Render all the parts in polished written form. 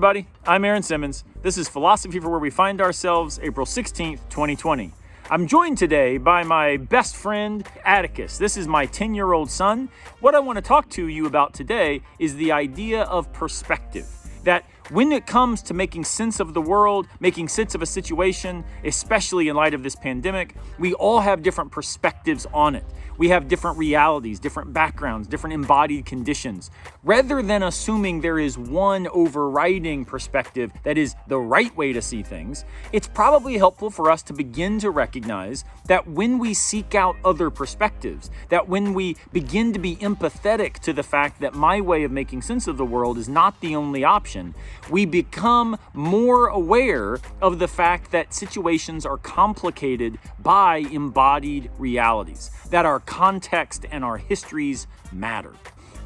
everybody. I'm Aaron Simmons. This is Philosophy for Where We Find Ourselves, April 16th, 2020. I'm joined today by my best friend, Atticus. This is my 10-year-old son. What I want to talk to you about today is the idea of perspective. That when it comes to making sense of the world, making sense of a situation, especially in light of this pandemic, we all have different perspectives on it. We have different realities, different backgrounds, different embodied conditions. Rather than assuming there is one overriding perspective that is the right way to see things, it's probably helpful for us to begin to recognize that when we seek out other perspectives, that when we begin to be empathetic to the fact that my way of making sense of the world is not the only option, we become more aware of the fact that situations are complicated by embodied realities, that our context and our histories matter.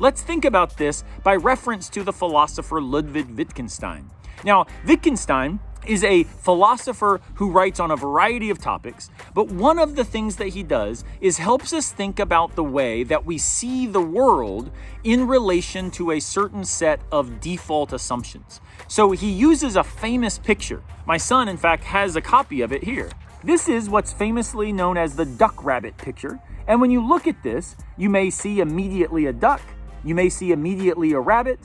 Let's think about this by reference to the philosopher Ludwig Wittgenstein. Now, Wittgenstein is a philosopher who writes on a variety of topics, but one of the things that he does is helps us think about the way that we see the world in relation to a certain set of default assumptions. So he uses a famous picture. My son, in fact, has a copy of it here. This is what's famously known as the duck rabbit picture. And when you look at this, you may see immediately a duck, you may see immediately a rabbit.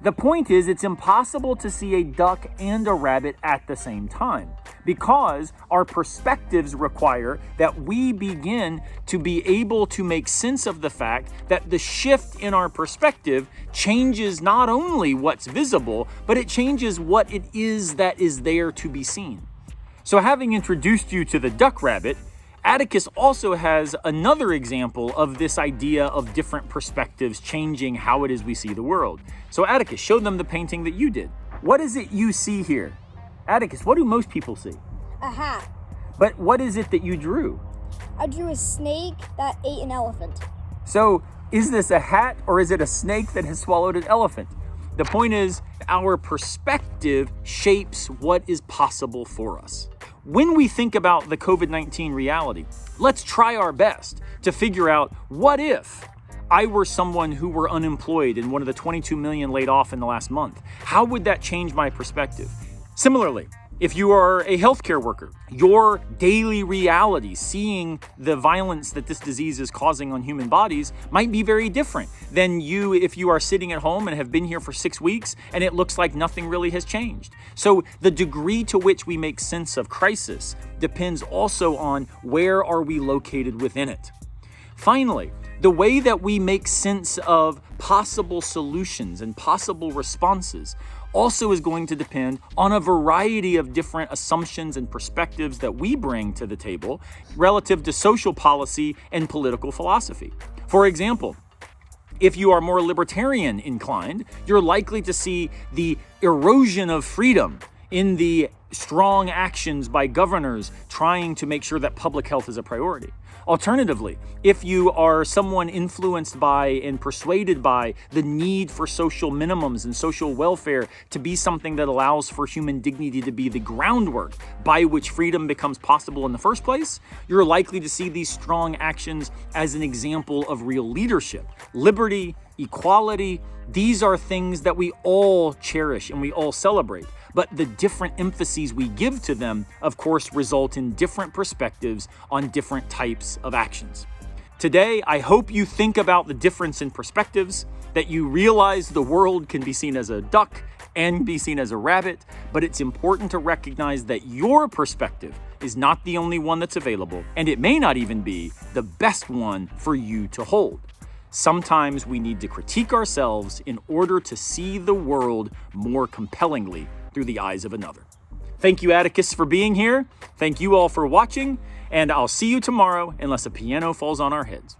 The point is, it's impossible to see a duck and a rabbit at the same time because our perspectives require that we begin to be able to make sense of the fact that the shift in our perspective changes not only what's visible, but it changes what it is that is there to be seen. So having introduced you to the duck rabbit, Atticus also has another example of this idea of different perspectives changing how it is we see the world. So Atticus, show them the painting that you did. What is it you see here? Atticus, what do most people see? A hat. But what is it that you drew? I drew a snake that ate an elephant. So is this a hat or is it a snake that has swallowed an elephant? The point is, our perspective shapes what is possible for us. When we think about the COVID-19 reality, let's try our best to figure out, what if I were someone who were unemployed and one of the 22 million laid off in the last month? How would that change my perspective? Similarly, if you are a healthcare worker, your daily reality, seeing the violence that this disease is causing on human bodies, might be very different than you if you are sitting at home and have been here for 6 weeks and it looks like nothing really has changed. So the degree to which we make sense of crisis depends also on where are we located within it. Finally, the way that we make sense of possible solutions and possible responses also is going to depend on a variety of different assumptions and perspectives that we bring to the table relative to social policy and political philosophy. For example, if you are more libertarian inclined, you're likely to see the erosion of freedom in the strong actions by governors trying to make sure that public health is a priority. Alternatively, if you are someone influenced by and persuaded by the need for social minimums and social welfare to be something that allows for human dignity to be the groundwork by which freedom becomes possible in the first place, you're likely to see these strong actions as an example of real leadership. Liberty, equality, these are things that we all cherish and we all celebrate. But the different emphases we give to them, of course, result in different perspectives on different types of actions. Today, I hope you think about the difference in perspectives, that you realize the world can be seen as a duck and be seen as a rabbit, but it's important to recognize that your perspective is not the only one that's available, and it may not even be the best one for you to hold. Sometimes we need to critique ourselves in order to see the world more compellingly through the eyes of another. Thank you, Atticus, for being here. Thank you all for watching, and I'll see you tomorrow unless a piano falls on our heads.